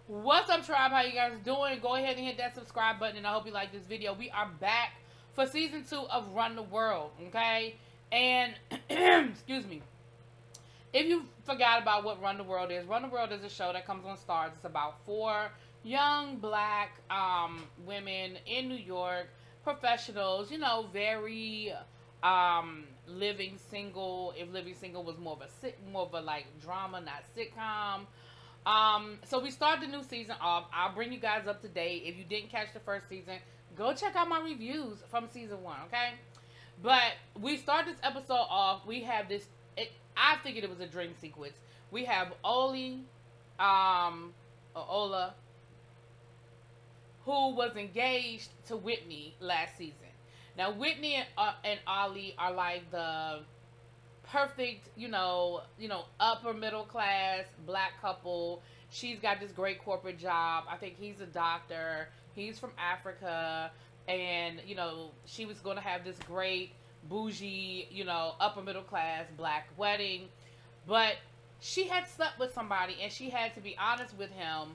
What's up, tribe? How you guys doing? Go ahead and hit that subscribe button, and I hope you like this video. We are back for season 2 of Run the World, okay? And excuse me, if you forgot about what Run the World is, Run the World is a show that comes on Stars. It's about 4 young black women in New York, professionals, very living single. If living single was more of a like drama, not sitcom. So we start the new season off. I'll bring you guys up to date. If you didn't catch the first season, go check out my reviews from season 1, okay? But we start this episode off. We have this. I figured it was a dream sequence. We have Ola, who was engaged to Whitney last season. Now Whitney and Ollie are like the perfect, upper middle class black couple. She's got this great corporate job. I think he's a doctor. He's from Africa, and she was going to have this great bougie, upper middle class black wedding, but she had slept with somebody, and she had to be honest with him,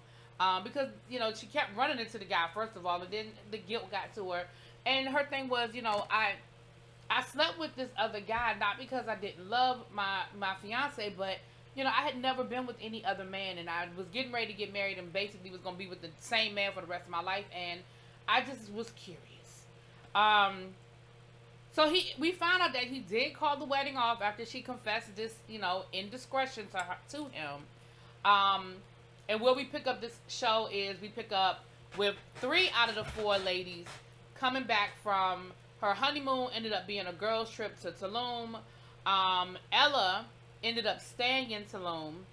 because she kept running into the guy first of all, and then the guilt got to her, and her thing was, I slept with this other guy not because I didn't love my fiance, but I had never been with any other man, and I was getting ready to get married, and basically was going to be with the same man for the rest of my life, and I just was curious. So we found out that he did call the wedding off after she confessed this, indiscretion to him. And where we pick up this show is we pick up with 3 out of the 4 ladies coming back from her honeymoon. Ended up being a girls' trip to Tulum. Ella ended up staying in Tulum.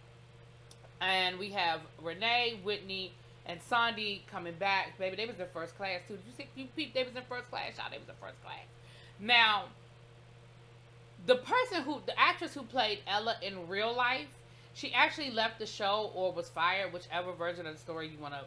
And we have Renee, Whitney, and Sandy coming back. Baby, they was in first class too. Did you see? You peep? They was in first class. Y'all, they was in first class. Now, the actress who played Ella in real life, she actually left the show or was fired, whichever version of the story you wanna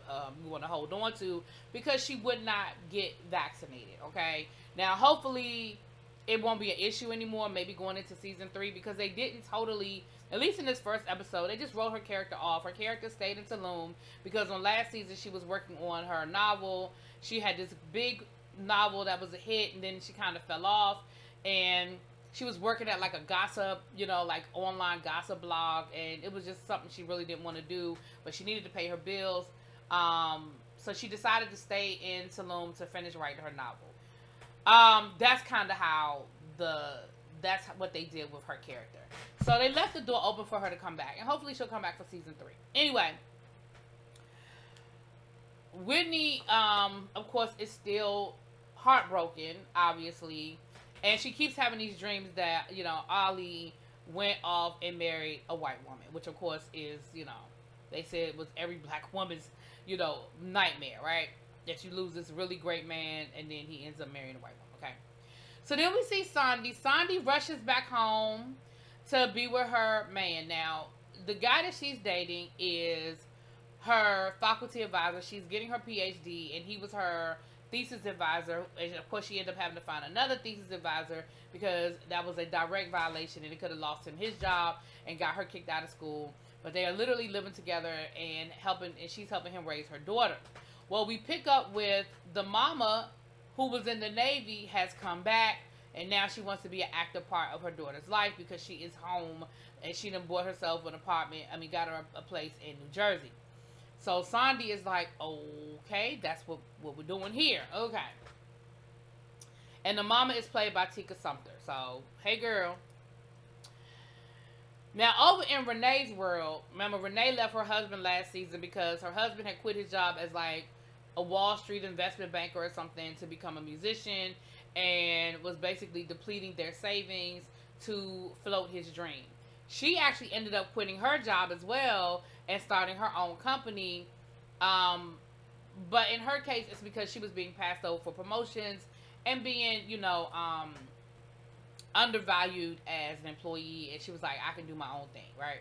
hold on to, because she would not get vaccinated. Okay, now hopefully it won't be an issue anymore. Maybe going into season 3, because they didn't totally, at least in this first episode, they just wrote her character off. Her character stayed in Tulum because on last season she was working on her novel. She had this big novel that was a hit, and then she kind of fell off, and she was working at like a gossip, like online gossip blog, and it was just something she really didn't want to do, but she needed to pay her bills, so she decided to stay in Tulum to finish writing her novel. That's kind of how that's what they did with her character. So they left the door open for her to come back, and hopefully she'll come back for season 3. Anyway, Whitney, of course, is still heartbroken, obviously, and she keeps having these dreams that, Ollie went off and married a white woman, which, of course, is, they said it was every black woman's, nightmare, right? That you lose this really great man, and then he ends up marrying a white woman, okay? So then we see Sandy. Sandy rushes back home to be with her man. Now, the guy that she's dating is her faculty advisor. She's getting her PhD, and he was her thesis advisor. And of course, she ended up having to find another thesis advisor because that was a direct violation, and it could have lost him his job and got her kicked out of school. But they are literally living together and she's helping him raise her daughter. Well, we pick up with the mama who was in the Navy has come back, and now she wants to be an active part of her daughter's life because she is home, and she done bought herself an apartment. Got her a place in New Jersey. So Sandy is like, okay, that's what we're doing here. Okay. And the mama is played by Tika Sumpter. So, hey girl. Now, over in Renee's world, remember Renee left her husband last season because her husband had quit his job as like a Wall Street investment banker or something to become a musician, and was basically depleting their savings to float his dream. She actually ended up quitting her job as well and starting her own company. But in her case, it's because she was being passed over for promotions and being, undervalued as an employee. And she was like, I can do my own thing, right?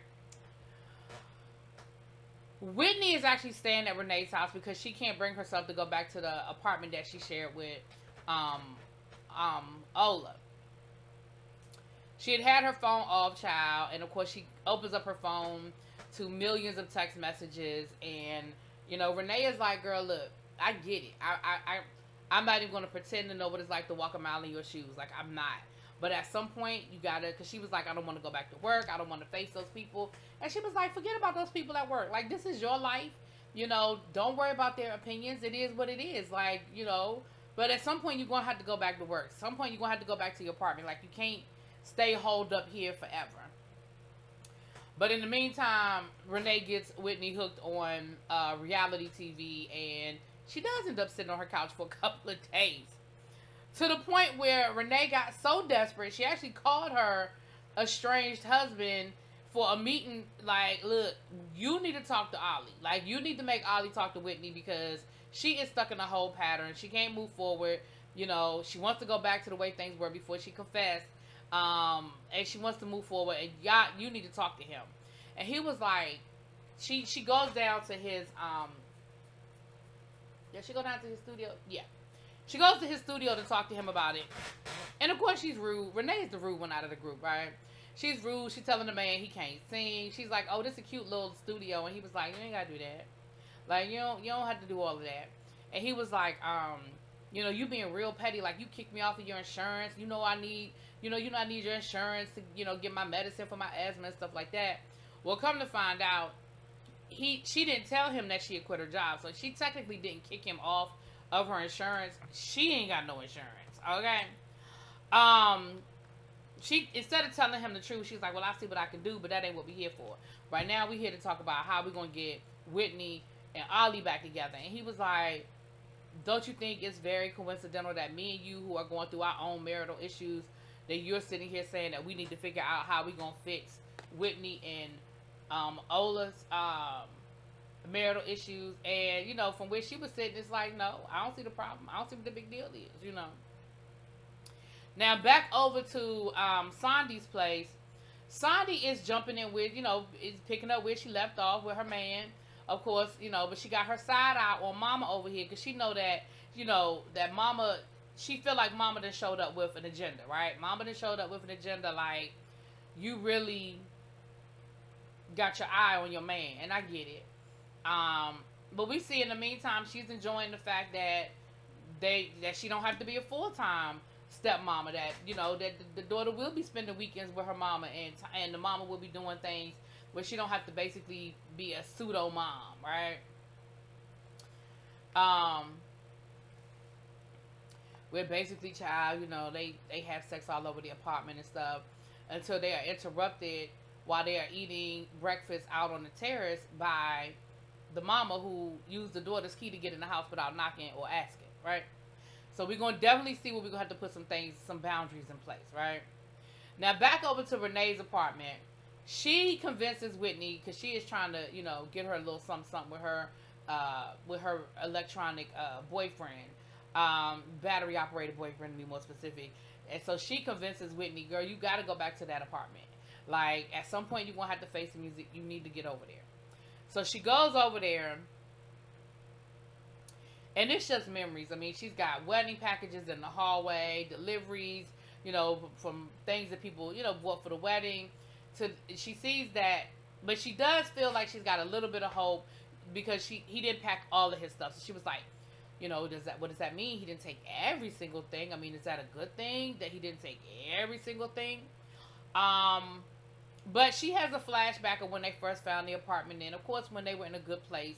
Whitney is actually staying at Renee's house because she can't bring herself to go back to the apartment that she shared with Ola. She had her phone off, child, and of course she opens up her phone to millions of text messages. And, Renee is like, girl, look, I get it. I'm not even going to pretend to know what it's like to walk a mile in your shoes. Like, I'm not. But at some point, you got to, because she was like, I don't want to go back to work. I don't want to face those people. And she was like, forget about those people at work. Like, this is your life. Don't worry about their opinions. It is what it is. Like, but at some point, you're going to have to go back to work. At some point, you're going to have to go back to your apartment. Like, you can't stay holed up here forever. But in the meantime, Renee gets Whitney hooked on reality TV, and she does end up sitting on her couch for a couple of days. To the point where Renee got so desperate, she actually called her estranged husband for a meeting. Like, look, you need to talk to Ollie. Like, you need to make Ollie talk to Whitney, because she is stuck in a whole pattern. She can't move forward. She wants to go back to the way things were before she confessed. And she wants to move forward, and you need to talk to him. And he was like, she goes down to his, did she go down to his studio? Yeah. She goes to his studio to talk to him about it. And of course she's rude. Renee is the rude one out of the group, right? She's rude. She's telling the man he can't sing. She's like, oh, this is a cute little studio. And he was like, you ain't got to do that. Like, you don't have to do all of that. And he was like, you being real petty. Like, you kicked me off of your insurance. I need your insurance to, get my medicine for my asthma and stuff like that. Well, come to find out, she didn't tell him that she had quit her job. So she technically didn't kick him off of her insurance. She ain't got no insurance. Okay. She, instead of telling him the truth, she's like, well, I'll see what I can do, but that ain't what we're here for. Right now, we're here to talk about how we're going to get Whitney and Ollie back together. And he was like, don't you think it's very coincidental that me and you, who are going through our own marital issues, that you're sitting here saying that we need to figure out how we're going to fix Whitney and Ola's marital issues? And, from where she was sitting, it's like, no, I don't see the problem. I don't see what the big deal is, Now, back over to Sandy's place. Sandy is jumping in with, is picking up where she left off with her man, of course, but she got her side eye on Mama over here, because she know that, that Mama, she feel like Mama done showed up with an agenda, right? Mama done showed up with an agenda, like, you really got your eye on your man, and I get it. But we see in the meantime, she's enjoying the fact that that she don't have to be a full-time stepmama, that, that the daughter will be spending weekends with her mama, and the mama will be doing things where she don't have to basically be a pseudo mom, right? Where basically, child, they have sex all over the apartment and stuff, until they are interrupted while they are eating breakfast out on the terrace by the mama, who used the daughter's key to get in the house without knocking or asking, right? So we're going to definitely see where we're going to have to put some boundaries in place, right? Now, back over to Renee's apartment. She convinces Whitney, because she is trying to, get her a little something with her electronic boyfriend, battery operated boyfriend to be more specific. And so she convinces Whitney, girl, you got to go back to that apartment. Like, at some point you're going to have to face the music. You need to get over there. So she goes over there, and it's just memories. I mean, she's got wedding packages in the hallway, deliveries, from things that people, bought for the wedding. She sees that, but she does feel like she's got a little bit of hope, because he didn't pack all of his stuff. So she was like, what does that mean? He didn't take every single thing. I mean, is that a good thing that he didn't take every single thing? But she has a flashback of when they first found the apartment, and of course when they were in a good place,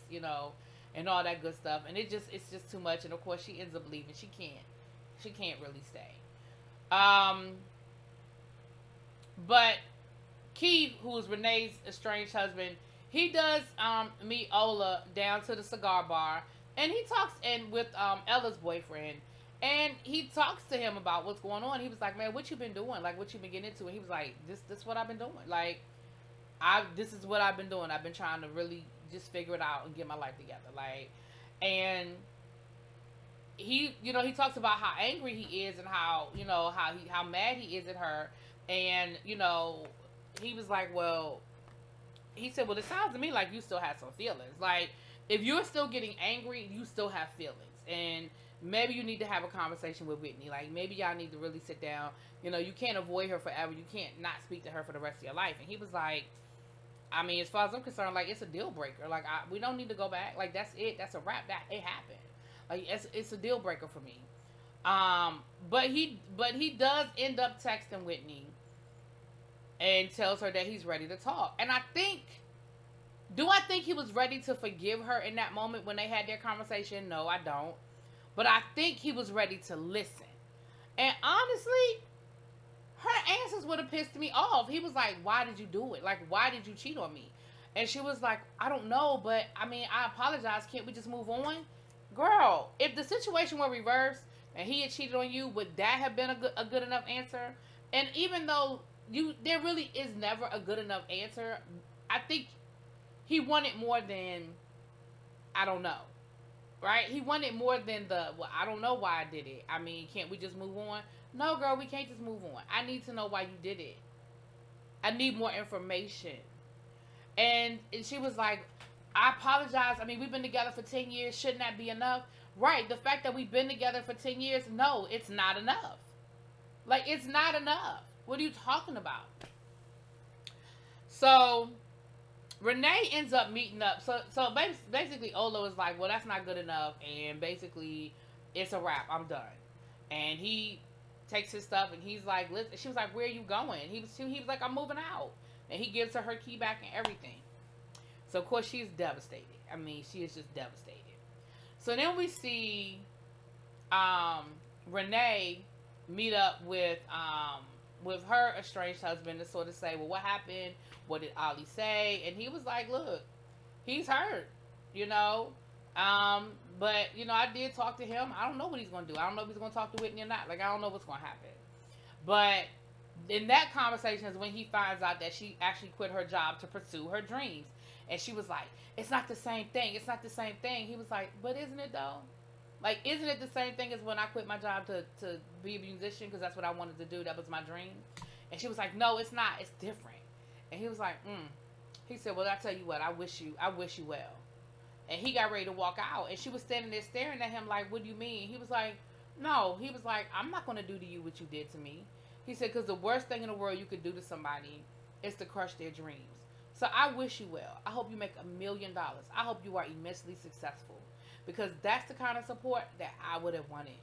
and all that good stuff. And it's just too much. And of course she ends up leaving. She can't really stay. But Keith, who is Renee's estranged husband, he does meet Ola down to the cigar bar, and he talks with Ella's boyfriend. And he talks to him about what's going on. He was like, man, what you been doing? Like, what you been getting into? And he was like, this is what I've been doing. Like, this is what I've been doing. I've been trying to really just figure it out and get my life together. Like, and he, he talks about how angry he is, and how, how mad he is at her. And, he was like, well, he said, well, it sounds to me like you still have some feelings. Like, if you're still getting angry, you still have feelings. And maybe you need to have a conversation with Whitney. Like, maybe y'all need to really sit down. You can't avoid her forever. You can't not speak to her for the rest of your life. And he was like, I mean, as far as I'm concerned, like, it's a deal breaker. Like, we don't need to go back. Like, that's it. That's a wrap. That it happened. Like, it's a deal breaker for me. But he does end up texting Whitney and tells her that he's ready to talk. And I think he was ready to forgive her in that moment when they had their conversation? No, I don't. But I think he was ready to listen. And honestly, her answers would have pissed me off. He was like, why did you do it? Like, why did you cheat on me? And she was like, I don't know, but I mean, I apologize. Can't we just move on? Girl, if the situation were reversed and he had cheated on you, would that have been a good enough answer? And even though there really is never a good enough answer, I think he wanted more than, I don't know. Right? He wanted more than I don't know why I did it. I mean, can't we just move on? No, girl, we can't just move on. I need to know why you did it. I need more information. And she was like, I apologize. I mean, we've been together for 10 years. Shouldn't that be enough? Right. The fact that we've been together for 10 years, no, it's not enough. Like, it's not enough. What are you talking about? So Renee ends up meeting up. So basically, Olo is like, well, that's not good enough. And basically, it's a wrap. I'm done. And he takes his stuff and he's like, listen. She was like, where are you going? He was like, I'm moving out. And he gives her key back and everything. So, of course, she's devastated. I mean, she is just devastated. So then we see Renee meet up with her estranged husband to sort of say, well, what happened? What did Ali say? And he was like, look, he's hurt, you know. But, you know, I did talk to him. I don't know what he's going to do. I don't know if he's going to talk to Whitney or not. Like, I don't know what's going to happen. But in that conversation is when he finds out that she actually quit her job to pursue her dreams. And she was like, it's not the same thing. It's not the same thing. He was like, but isn't it though? Like, isn't it the same thing as when I quit my job to be a musician because that's what I wanted to do. That was my dream. And she was like, no, it's not. It's different. And he was like, He said, well, I tell you what, I wish you well. And he got ready to walk out. And she was standing there staring at him like, what do you mean? He was like, no. He was like, I'm not going to do to you what you did to me. He said, because the worst thing in the world you could do to somebody is to crush their dreams. So I wish you well. I hope you make $1 million. I hope you are immensely successful. Because that's the kind of support that I would have wanted.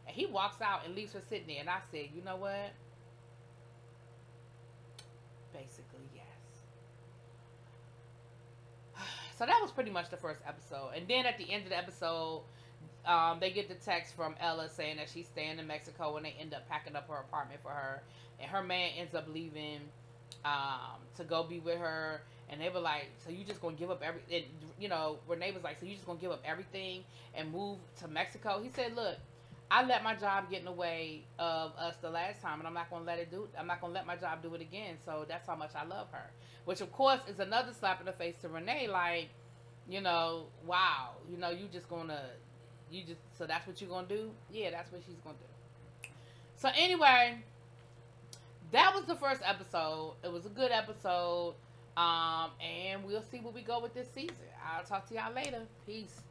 And he walks out and leaves her sitting there. And I said, you know what? Basically, yes. So that was pretty much the first episode. And then at the end of the episode, they get the text from Ella saying that she's staying in Mexico, and they end up packing up her apartment for her. And her man ends up leaving to go be with her. And they were like, so you just gonna give up everything? You know, Renee was like, so you just gonna give up everything and move to Mexico? He said, look, I let my job get in the way of us the last time, and I'm not gonna let my job do it again. So that's how much I love her. Which of course is another slap in the face to Renee, like, you know, wow, you know, so that's what you're gonna do? Yeah, that's what she's gonna do. So anyway, that was the first episode. It was a good episode. And we'll see where we go with this season. I'll talk to y'all later. Peace.